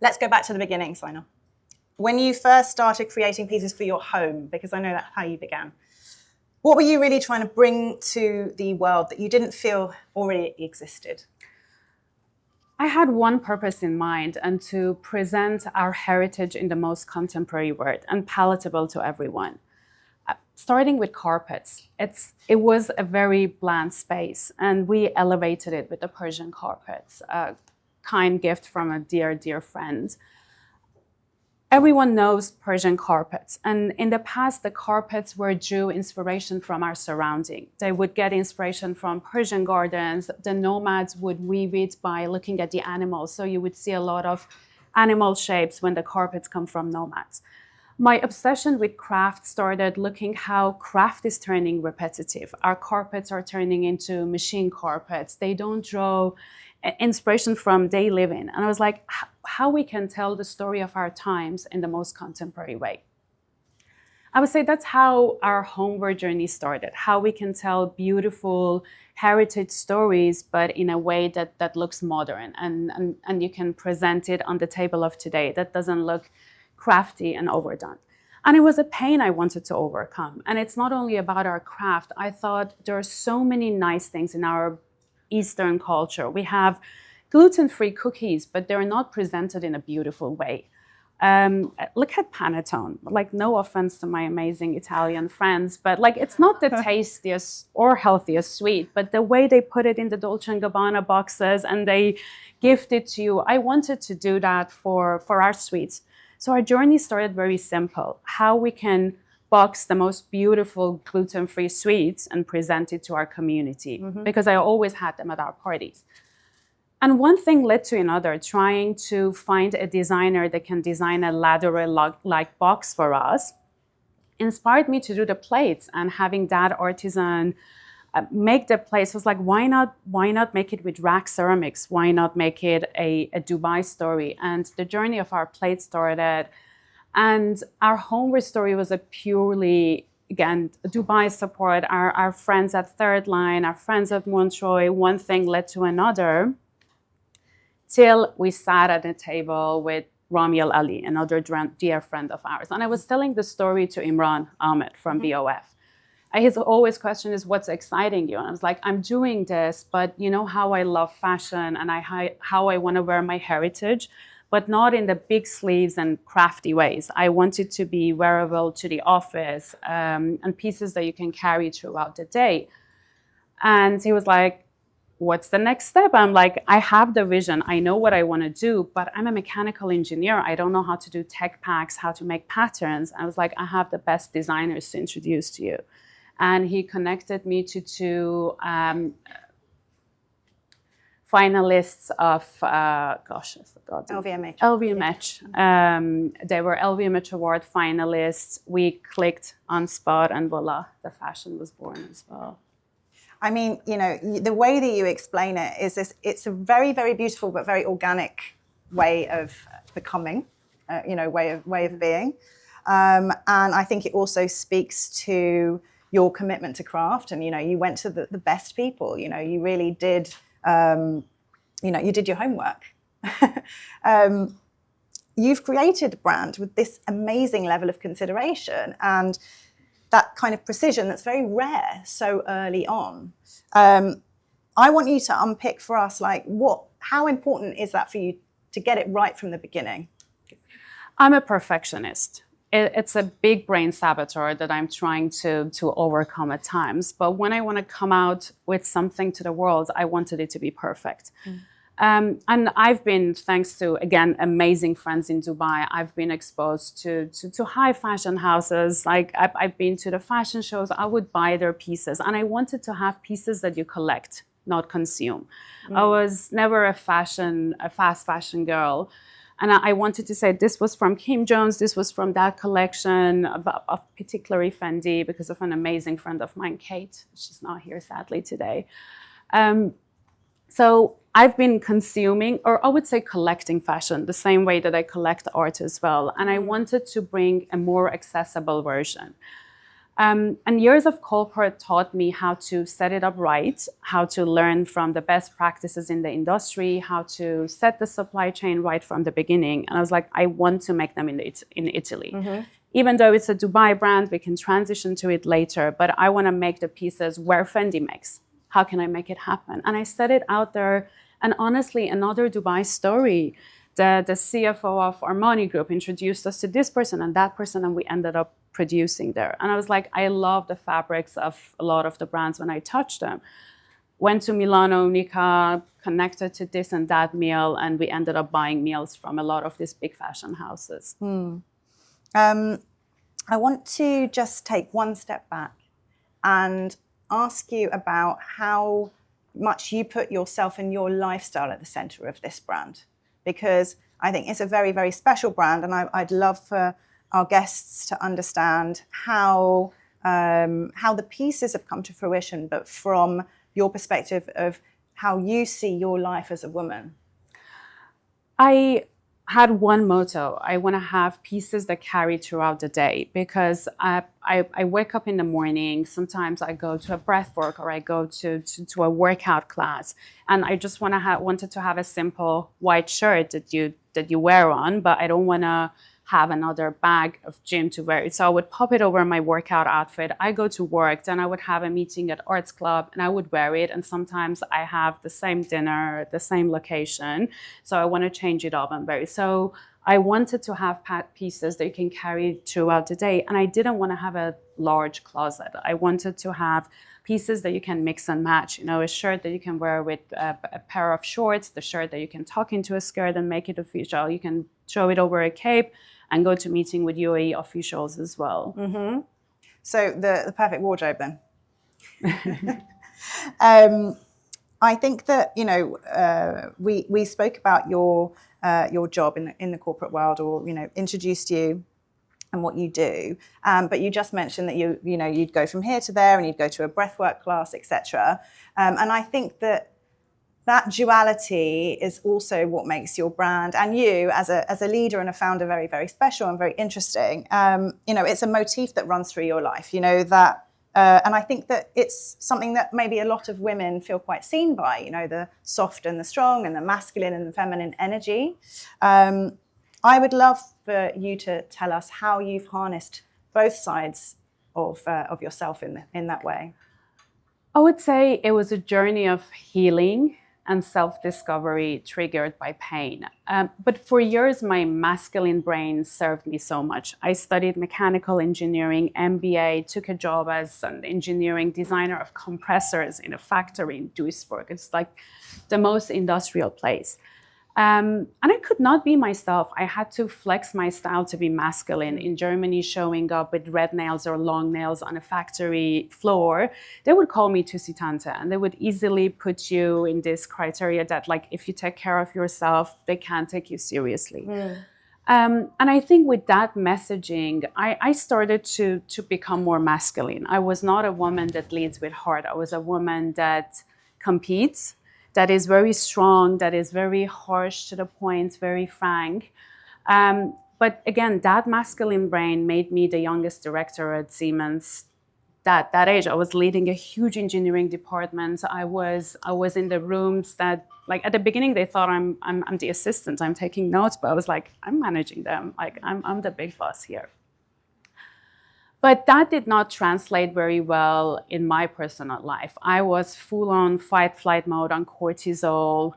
let's go back to the beginning, Saina. When you first started creating pieces for your home, because I know that's how you began, what were you really trying to bring to the world that you didn't feel already existed? I had one purpose in mind, and to present our heritage in the most contemporary way and palatable to everyone. Starting with carpets, it was a very bland space, and we elevated it with the Persian carpets, a kind gift from a dear, dear friend. Everyone knows Persian carpets, and in the past, the carpets drew inspiration from our surrounding. They would get inspiration from Persian gardens. The nomads would weave it by looking at the animals, so you would see a lot of animal shapes when the carpets come from nomads. My obsession with craft started looking how craft is turning repetitive. Our carpets are turning into machine carpets. They don't draw inspiration from day living. And I was like, how we can tell the story of our times in the most contemporary way. I would say that's how our homeward journey started, how we can tell beautiful heritage stories, but in a way that looks modern and you can present it on the table of today that doesn't look crafty and overdone. And it was a pain I wanted to overcome. And it's not only about our craft. I thought there are so many nice things in our Eastern culture. We have gluten-free cookies, but they're not presented in a beautiful way. Look at panettone. Like, no offense to my amazing Italian friends, but like, it's not the tastiest or healthiest sweet, but the way they put it in the Dolce & Gabbana boxes and they gift it to you. I wanted to do that for our sweets. So our journey started very simple, how we can box the most beautiful gluten-free sweets and present it to our community, because I always had them at our parties. And one thing led to another, trying to find a designer that can design a ladder-like box for us, inspired me to do the plates, and having that artisan make the plates was like, why not make it with rack ceramics? Why not make it a Dubai story? And the journey of our plate started. And our homeward story was a purely, again, Dubai support, our friends at Third Line, our friends at Montreuil, one thing led to another, till we sat at a table with Rami Al Ali, another dear friend of ours. And I was telling the story to Imran Ahmed from BOF. His always question is, what's exciting you? And I was like, I'm doing this, but you know how I love fashion and how I want to wear my heritage, but not in the big sleeves and crafty ways. I want it to be wearable to the office and pieces that you can carry throughout the day. And he was like, what's the next step? I'm like, I have the vision. I know what I want to do, but I'm a mechanical engineer. I don't know how to do tech packs, how to make patterns. I was like, I have the best designers to introduce to you. And he connected me to two finalists of, I forgot. LVMH. LVMH. They were LVMH Award finalists. We clicked on spot, and voila, the fashion was born as well. I mean, you know, the way that you explain it is this, it's a very, very beautiful but very organic way of becoming, way of being. And I think it also speaks to your commitment to craft. And, you went to the best people, you really did, you did your homework. You've created a brand with this amazing level of consideration and that kind of precision that's very rare so early on. I want you to unpick for us, how important is that for you to get it right from the beginning? I'm a perfectionist. It's a big brain saboteur that I'm trying to overcome at times. But when I want to come out with something to the world, I wanted it to be perfect. And I've been, thanks to, again, amazing friends in Dubai, I've been exposed to high fashion houses. Like, I've been to the fashion shows. I would buy their pieces. And I wanted to have pieces that you collect, not consume. I was never a fast fashion girl. And I wanted to say, this was from Kim Jones, this was from that collection, of particularly Fendi, because of an amazing friend of mine, Kate. She's not here, sadly, today. So I've been consuming, or I would say collecting fashion, the same way that I collect art as well. And I wanted to bring a more accessible version. And years of corporate taught me how to set it up right, how to learn from the best practices in the industry, how to set the supply chain right from the beginning. And I was like, I want to make them in Italy. Mm-hmm. Even though it's a Dubai brand, we can transition to it later, but I want to make the pieces where Fendi makes. How can I make it happen? And I set it out there. And honestly, another Dubai story. The CFO of Armani Group introduced us to this person and that person, and we ended up producing there. And I was like, I love the fabrics of a lot of the brands when I touch them. Went to Milano, Nika, connected to this and that meal, and we ended up buying meals from a lot of these big fashion houses. I want to just take one step back and ask you about how much you put yourself and your lifestyle at the center of this brand, because I think it's a very, very special brand, and I'd love for our guests to understand how the pieces have come to fruition, but from your perspective of how you see your life as a woman. I had one motto. I want to have pieces that carry throughout the day, because I wake up in the morning. Sometimes I go to a breath work or I go to a workout class, and I just wanted to have a simple white shirt that you wear on, but I don't want to have another bag of gym to wear it. So I would pop it over my workout outfit. I go to work, then I would have a meeting at Arts Club and I would wear it. And sometimes I have the same dinner at the same location. So I want to change it up and wear it. So I wanted to have pieces that you can carry throughout the day. And I didn't want to have a large closet. I wanted to have pieces that you can mix and match. You know, a shirt that you can wear with a pair of shorts, the shirt that you can tuck into a skirt and make it official. You can throw it over a cape and go to meeting with UAE officials as well. Mm-hmm. So the perfect wardrobe then. I think that, you know, we spoke about your job in the corporate world, or, you know, introduced you and what you do, but you just mentioned that you know you'd go from here to there and you'd go to a breathwork class, etc. And I think that duality is also what makes your brand and you as a leader and a founder very, very special and very interesting. You know, it's a motif that runs through your life, you know, that, and I think that it's something that maybe a lot of women feel quite seen by, you know, the soft and the strong and the masculine and the feminine energy. I would love for you to tell us how you've harnessed both sides of yourself in that way. I would say it was a journey of healing and self-discovery triggered by pain. But for years, my masculine brain served me so much. I studied mechanical engineering, MBA, took a job as an engineering designer of compressors in a factory in Duisburg. It's like the most industrial place. And I could not be myself. I had to flex my style to be masculine. In Germany, showing up with red nails or long nails on a factory floor, they would call me Tussi Tante, and they would easily put you in this criteria that, like, if you take care of yourself, they can't take you seriously. And I think with that messaging, I started to become more masculine. I was not a woman that leads with heart. I was a woman that competes, that is very strong, that is very harsh to the point, very frank. But again, that masculine brain made me the youngest director at Siemens. That age, I was leading a huge engineering department. I was in the rooms that, like, at the beginning they thought I'm the assistant, I'm taking notes, but I was like, I'm managing them. Like, I'm the big boss here. But that did not translate very well in my personal life. I was full on fight-flight mode on cortisol,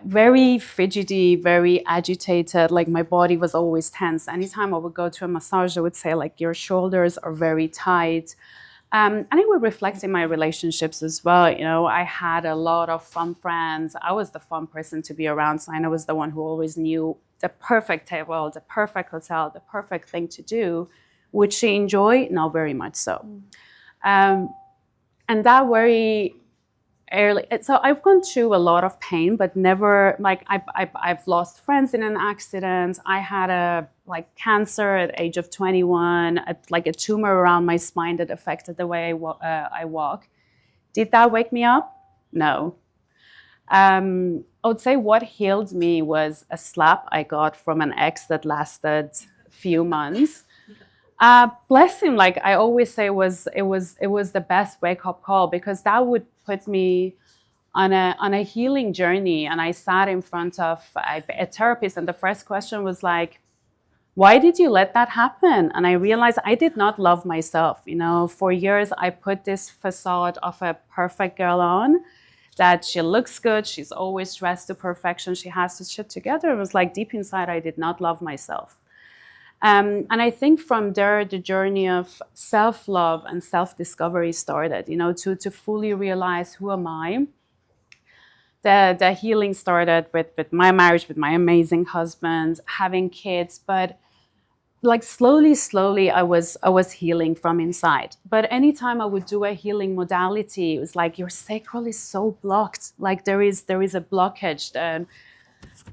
very fidgety, very agitated. Like, my body was always tense. Anytime I would go to a massage, they would say, like, your shoulders are very tight. And it would reflect in my relationships as well. You know, I had a lot of fun friends. I was the fun person to be around. Saina was the one who always knew the perfect table, the perfect hotel, the perfect thing to do. Would she enjoy? No, very much so. And that very early, so I've gone through a lot of pain, but never, like, I've lost friends in an accident. I had cancer at age of 21, like a tumor around my spine that affected the way I walk. Did that wake me up? No. I would say what healed me was a slap I got from an ex that lasted a few months. Bless him. Like I always say, it was the best wake up call, because that would put me on a healing journey. And I sat in front of a therapist, and the first question was like, why did you let that happen? And I realized I did not love myself. For years I put this facade of a perfect girl on, that she looks good, she's always dressed to perfection, she has this shit together. It was like deep inside I did not love myself. And I think from there, the journey of self-love and self-discovery started, to fully realize, who am I? The healing started with my marriage, with my amazing husband, having kids. But like slowly, I was healing from inside. But anytime I would do a healing modality, it was like, your sacral is so blocked. Like there is a blockage.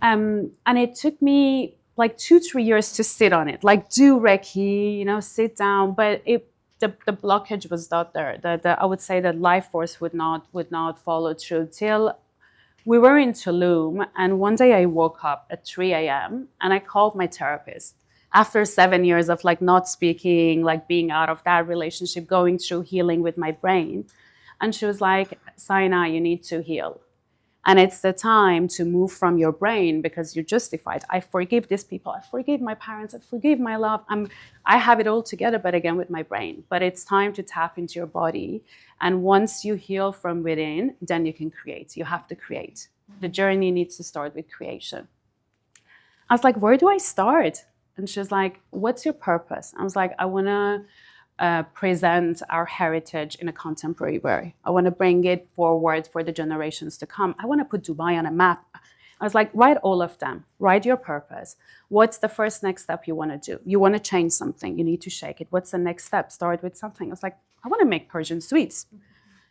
And it took me like 2-3 years to sit on it, like do Reiki, sit down. But the blockage was not there. I would say that life force would not follow through till we were in Tulum. And one day I woke up at 3 a.m. and I called my therapist after 7 years of like not speaking, like being out of that relationship, going through healing with my brain. And she was like, Saina, you need to heal. And it's the time to move from your brain, because you're justified. I forgive these people. I forgive my parents. I forgive my love. I have it all together, but again, with my brain. But it's time to tap into your body. And once you heal from within, then you can create. You have to create. The journey needs to start with creation. I was like, where do I start? And she was like, what's your purpose? I was like, I want to present our heritage in a contemporary way. I want to bring it forward for the generations to come. I want to put Dubai on a map. I was like, write all of them. Write your purpose. What's the first next step you want to do? You want to change something. You need to shake it. What's the next step? Start with something. I was like, I want to make Persian sweets.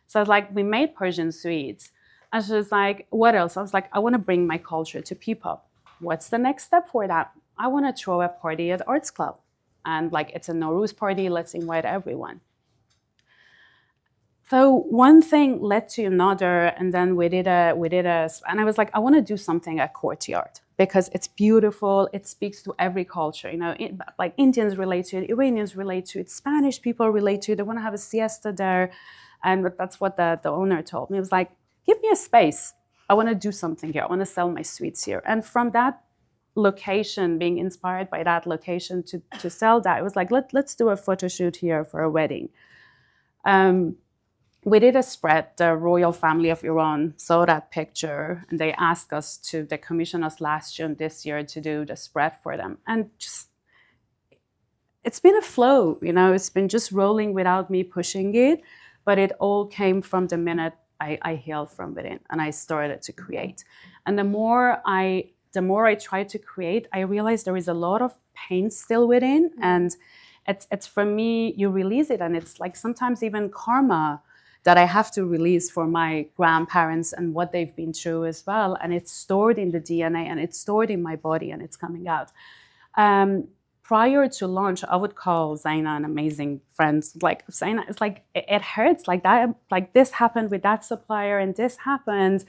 So I was like, we made Persian sweets. And she was like, what else? I was like, I want to bring my culture to people. What's the next step for that? I want to throw a party at Arts Club. And like, it's a Nowruz party, let's invite everyone. So one thing led to another, and then we did a, and I was like, I want to do something at Courtyard, because it's beautiful. It speaks to every culture, like Indians relate to it, Iranians relate to it, Spanish people relate to it. They want to have a siesta there. And that's what the owner told me. It was like, give me a space. I want to do something here. I want to sell my sweets here. And from that location, being inspired by that location to sell that, it was like, let's do a photo shoot here for a wedding. We did a spread. The royal family of Iran saw that picture, and they asked us they commissioned us last June this year to do the spread for them. And just, it's been a flow, it's been just rolling without me pushing it, but it all came from the minute I healed from within and I started to create. And the more I tried to create, I realized there is a lot of pain still within. And it's for me, you release it. And it's like sometimes even karma that I have to release for my grandparents and what they've been through as well. And it's stored in the DNA and it's stored in my body and it's coming out. Prior to launch, I would call Saina an amazing friend. Like, Saina, it's like, it hurts like that. Like this happened with that supplier and this happened.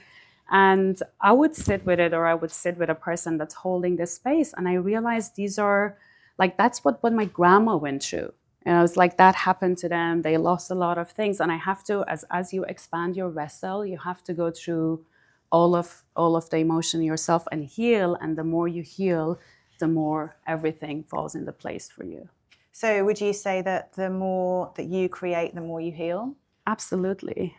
And I would sit with it, or I would sit with a person that's holding this space. And I realized these are, like, that's what my grandma went through. It's like that happened to them. They lost a lot of things. And I have to, as you expand your vessel, you have to go through all of the emotion yourself and heal. And the more you heal, the more everything falls into place for you. So would you say that the more that you create, the more you heal? Absolutely.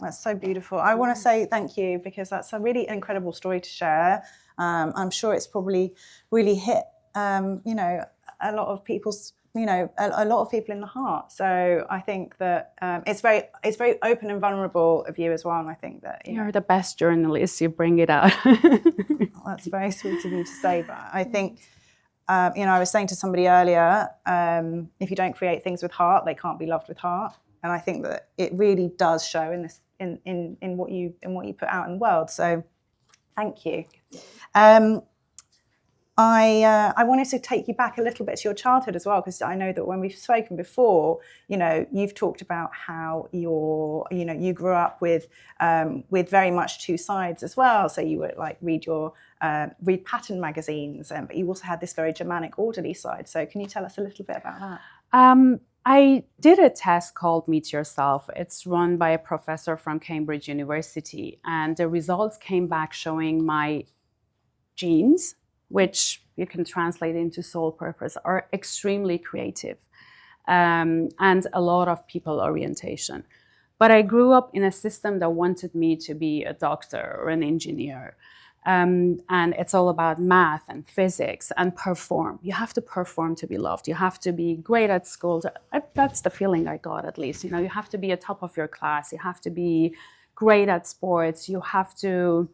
That's so beautiful. I want to say thank you, because that's a really incredible story to share. I'm sure it's probably really hit, a lot of people's, a lot of people in the heart. So I think that it's very open and vulnerable of you as well. And I think that you're the best journalist. You bring it out. That's very sweet of you to say. But I think, I was saying to somebody earlier, if you don't create things with heart, they can't be loved with heart. And I think that it really does show in this, in what you put out in the world. So, thank you. I wanted to take you back a little bit to your childhood as well, because I know that when we've spoken before, you've talked about how you grew up with very much two sides as well. So you would like read your read pattern magazines, but you also had this very Germanic, orderly side. So can you tell us a little bit about that? I did a test called Meet Yourself. It's run by a professor from Cambridge University, and the results came back showing my genes, which you can translate into soul purpose, are extremely creative, and a lot of people orientation. But I grew up in a system that wanted me to be a doctor or an engineer. And it's all about math and physics and perform. You have to perform to be loved. You have to be great at school. That's the feeling I got, at least. You know, you have to be at top of your class. You have to be great at sports. You have to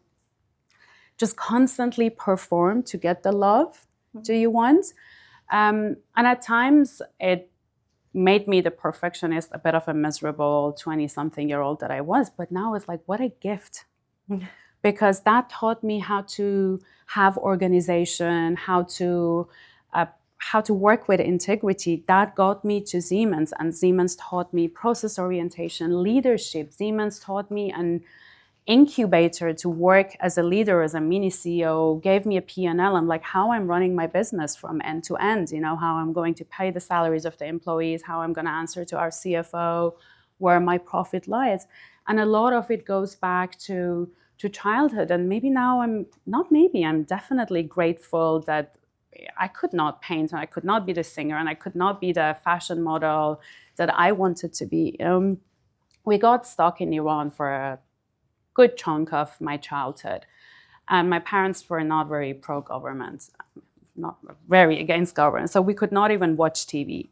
just constantly perform to get the love do you want. And at times it made me the perfectionist, a bit of a miserable 20-something-year-old that I was. But now it's like, what a gift. Because that taught me how to have organization, how to work with integrity. That got me to Siemens, and Siemens taught me process orientation, leadership. Siemens taught me an incubator to work as a leader, as a mini CEO, gave me a P&L. I'm like, how I'm running my business from end to end, you know, how I'm going to pay the salaries of the employees, how I'm going to answer to our CFO, where my profit lies. And a lot of it goes back to childhood. And maybe now I'm definitely grateful that I could not paint, and I could not be the singer, and I could not be the fashion model that I wanted to be. We got stuck in Iran for a good chunk of my childhood. And my parents were not very pro-government, not very against government. So we could not even watch TV.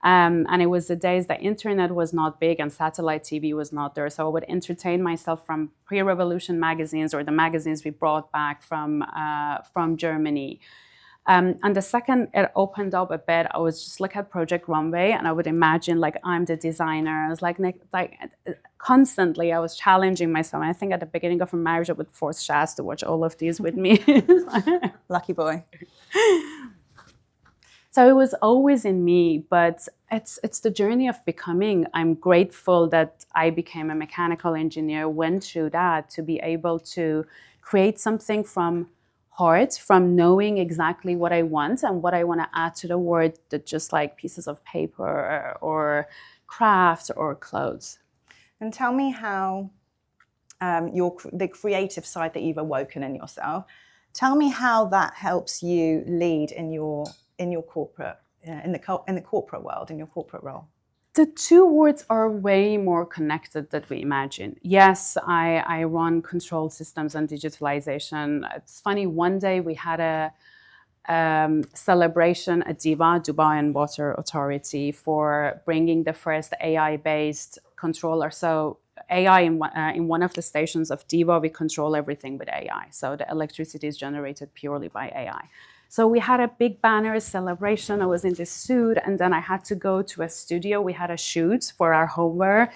And it was the days that internet was not big and satellite TV was not there. So I would entertain myself from pre-revolution magazines or the magazines we brought back from Germany. And the second it opened up a bit, I was just look at Project Runway, and I would imagine like I'm the designer. I was like constantly I was challenging myself. And I think at the beginning of a marriage, I would force Shaz to watch all of these with me. Lucky boy. So it was always in me, but it's the journey of becoming. I'm grateful that I became a mechanical engineer, went through that to be able to create something from heart, from knowing exactly what I want and what I want to add to the world, that just like pieces of paper or craft or clothes. And tell me how the creative side that you've awoken in yourself, tell me how that helps you lead in your corporate, in the corporate world, in your corporate role. The two worlds are way more connected than we imagine. Yes, I run control systems and digitalization. It's funny, one day we had a celebration at DIVA, Dubai and Water Authority, for bringing the first AI-based controller. So AI in one of the stations of DIVA, we control everything with AI. So the electricity is generated purely by AI. So we had a big banner celebration. I was in this suit, and then I had to go to a studio. We had a shoot for our homeware,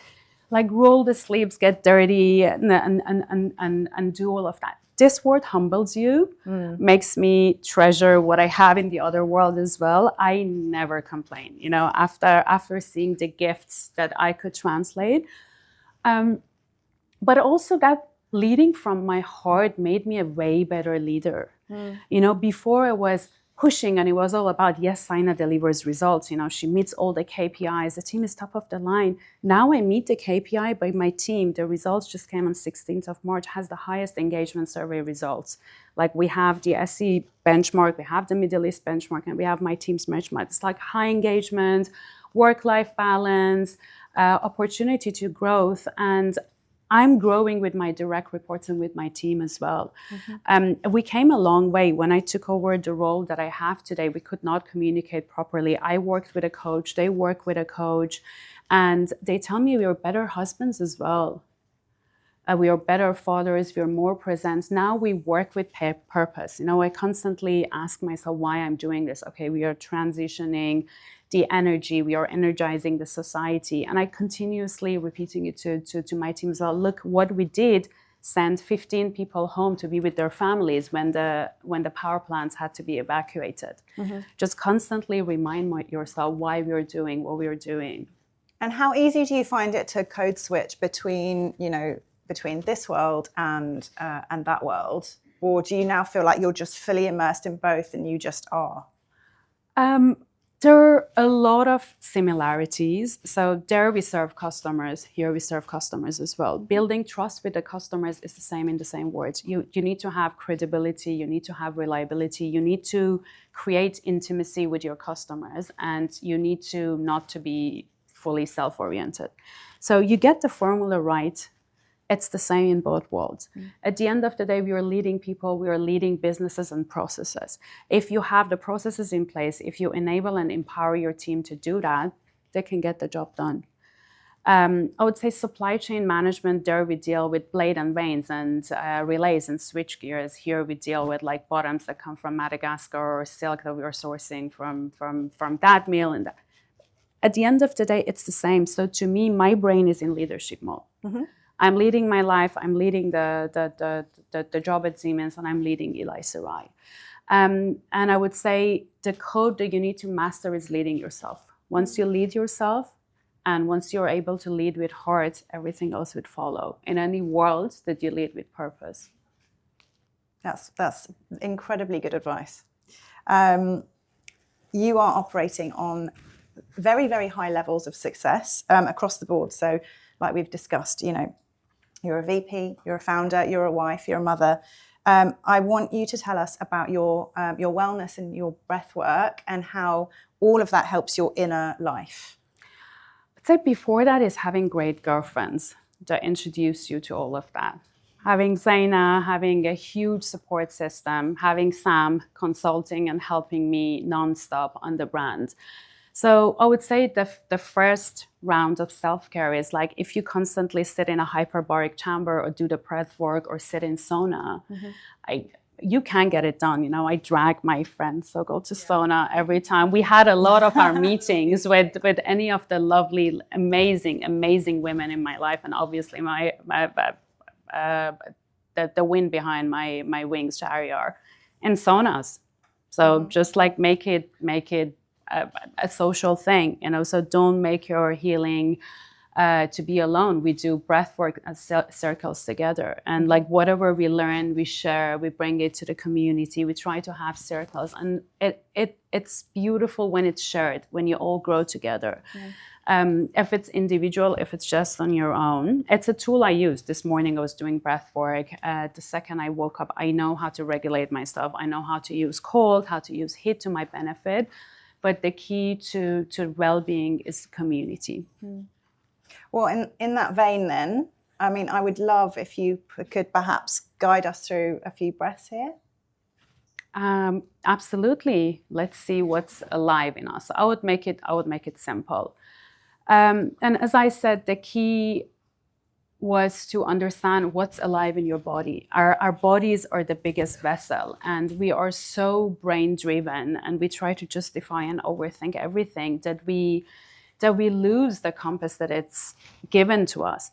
like roll the sleeves, get dirty, and do all of that. This word humbles you, makes me treasure what I have in the other world as well. I never complain, you know, after seeing the gifts that I could translate. But also that leading from my heart made me a way better leader. You know, before I was pushing and it was all about, yes, Saina delivers results. You know, she meets all the KPIs. The team is top of the line. Now I meet the KPI by my team. The results just came on 16th of March, has the highest engagement survey results. Like we have the SE benchmark, we have the Middle East benchmark, and we have my team's benchmark. It's like high engagement, work-life balance, opportunity to growth. And I'm growing with my direct reports and with my team as well. We came a long way. When I took over the role that I have today, we could not communicate properly. I worked with a coach, they work with a coach, and they tell me we are better husbands as well. We are better fathers, we are more present. Now we work with purpose. You know, I constantly ask myself why I'm doing this. Okay, we are transitioning the energy, we are energizing the society. And I continuously repeating it to my team as well. Look what we did, send 15 people home to be with their families when the power plants had to be evacuated. Just constantly remind yourself why we're doing what we're doing. And how easy do you find it to code switch between this world and that world? Or do you now feel like you're just fully immersed in both and you just are? There are a lot of similarities. So there we serve customers, here we serve customers as well. Building trust with the customers is the same in the same words. You need to have credibility, you need to have reliability, you need to create intimacy with your customers, and you need to not to be fully self-oriented. So you get the formula right. It's the same in both worlds. At the end of the day, we are leading people, we are leading businesses and processes. If you have the processes in place, if you enable and empower your team to do that, they can get the job done. I would say supply chain management, there we deal with blade and vanes and relays and switch gears. Here we deal with like bottoms that come from Madagascar or silk that we are sourcing from that mill. And that. At the end of the day, it's the same. So to me, my brain is in leadership mode. I'm leading my life, I'm leading the job at Siemens, and I'm leading Ilái Sarái. And I would say the code that you need to master is leading yourself. Once you lead yourself, and once you're able to lead with heart, everything else would follow. In any world that you lead with purpose. That's incredibly good advice. You are operating on very, very high levels of success across the board. So like we've discussed, you're a VP, you're a founder, you're a wife, you're a mother. I want you to tell us about your wellness and your breath work and how all of that helps your inner life. I'd say before that is having great girlfriends that introduce you to all of that. Having Saina, having a huge support system, having Sam consulting and helping me nonstop on the brand. So I would say the first round of self-care is like if you constantly sit in a hyperbaric chamber or do the breath work or sit in sauna, you can't get it done. I drag my friends so go to sauna every time. We had a lot of our meetings with any of the lovely, amazing women in my life, and obviously the wind behind my wings, Jara, in saunas. So just like make it a social thing, so don't make your healing to be alone. We do breath work and circles together, and like whatever we learn, we share, we bring it to the community. We try to have circles, and it's beautiful when it's shared, when you all grow together. If it's individual, if it's just on your own, it's a tool I use. This morning I was doing breath work. The second I woke up, I know how to regulate myself. I know how to use cold, how to use heat to my benefit. But the key to well-being is community. Well, in that vein then, I would love if you could perhaps guide us through a few breaths here. Absolutely. Let's see what's alive in us. I would make it simple. And as I said, the key was to understand what's alive in your body. Our bodies are the biggest vessel, and we are so brain driven, and we try to justify and overthink everything that we lose the compass that it's given to us.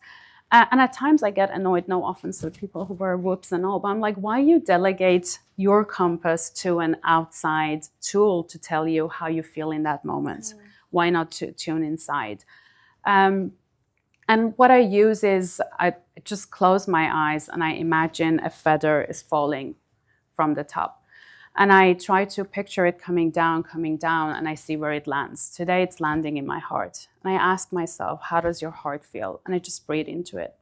And at times I get annoyed, no offense to people who wear whoops and all, but I'm like, why you delegate your compass to an outside tool to tell you how you feel in that moment? Why not to tune inside? And what I use is I just close my eyes and I imagine a feather is falling from the top. And I try to picture it coming down, and I see where it lands. Today it's landing in my heart. And I ask myself, how does your heart feel? And I just breathe into it.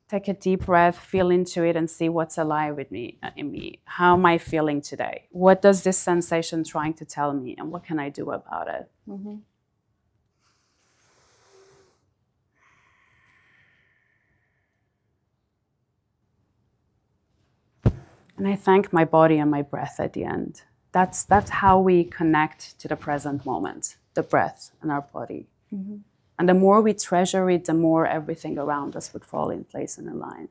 Take a deep breath, feel into it, and see what's alive in me. How am I feeling today? What does this sensation trying to tell me? And what can I do about it? And I thank my body and my breath at the end. That's how we connect to the present moment, the breath and our body. And the more we treasure it, the more everything around us would fall in place and align.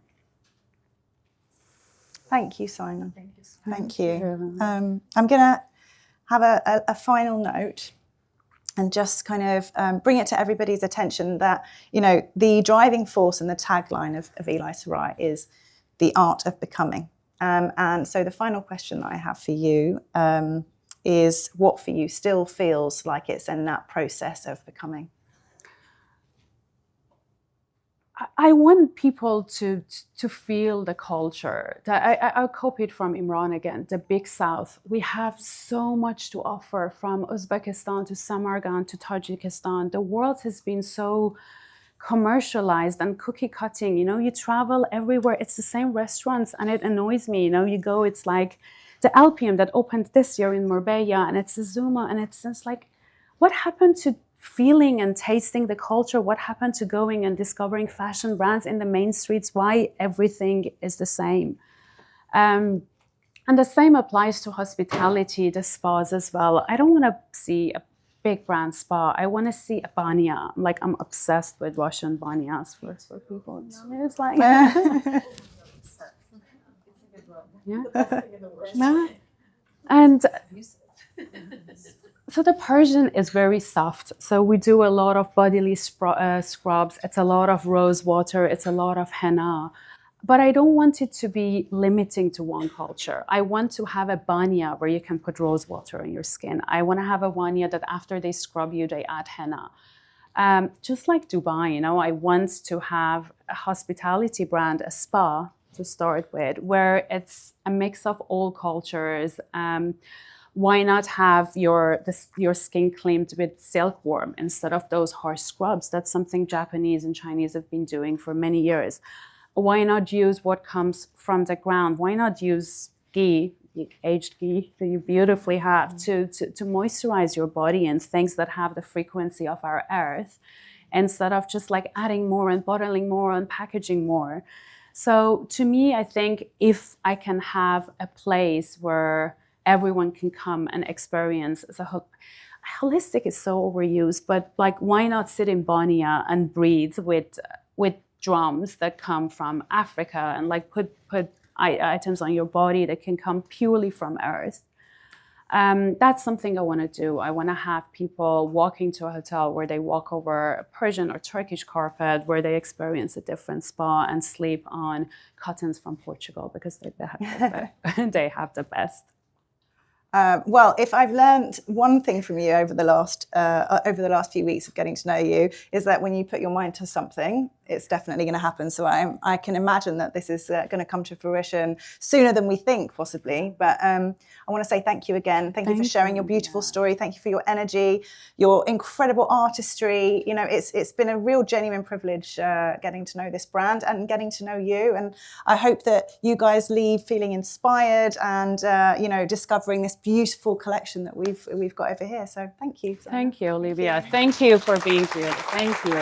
Thank you, Saina. Thank you. Thank you. I'm going to have a final note and just kind of bring it to everybody's attention that, the driving force and the tagline of Ilái Sarái is the art of becoming. And so the final question that I have for you is what for you still feels like it's in that process of becoming? I want people to feel the culture. I'll copy it from Imran again, the Big South. We have so much to offer, from Uzbekistan to Samarkand to Tajikistan. The world has been so commercialized and cookie cutting. You know, you travel everywhere, it's the same restaurants, and it annoys me. You know, you go, it's like the Alpium that opened this year in Marbella, and it's the Zuma, and it's just like, what happened to feeling and tasting the culture? What happened to going and discovering fashion brands in the main streets? Why everything is the same? And the same applies to hospitality, the spas as well. I don't want to see a big brand spa. I want to see a banya. Like, I'm obsessed with Russian banyas for people. You know? It's like, yeah. And so the Persian is very soft. So we do a lot of bodily scrubs. It's a lot of rose water. It's a lot of henna. But I don't want it to be limiting to one culture. I want to have a banya where you can put rose water on your skin. I want to have a banya that after they scrub you, they add henna. Just like Dubai, you know, I want to have a hospitality brand, a spa to start with, where it's a mix of all cultures. Why not have your skin cleaned with silkworm instead of those harsh scrubs? That's something Japanese and Chinese have been doing for many years. Why not use what comes from the ground? Why not use ghee, aged ghee that you beautifully have, to moisturize your body and things that have the frequency of our earth, instead of just like adding more and bottling more and packaging more? So to me, I think if I can have a place where everyone can come and experience, holistic is so overused, but like, why not sit in banya and breathe with drums that come from Africa, and like put items on your body that can come purely from earth? That's something I want to do. I want to have people walking to a hotel where they walk over a Persian or Turkish carpet, where they experience a different spa and sleep on cottons from Portugal, because they have the best. Well, if I've learned one thing from you over the last few weeks of getting to know you, is that when you put your mind to something, it's definitely going to happen. So I can imagine that this is going to come to fruition sooner than we think, possibly. But I want to say thank you again. Thank you for sharing your beautiful story. Thank you for your energy, your incredible artistry. You know, it's been a real genuine privilege getting to know this brand and getting to know you. And I hope that you guys leave feeling inspired and you know, discovering this beautiful collection that we've got over here. So thank you. Thank you, Olivia. Thank you for being here. Thank you.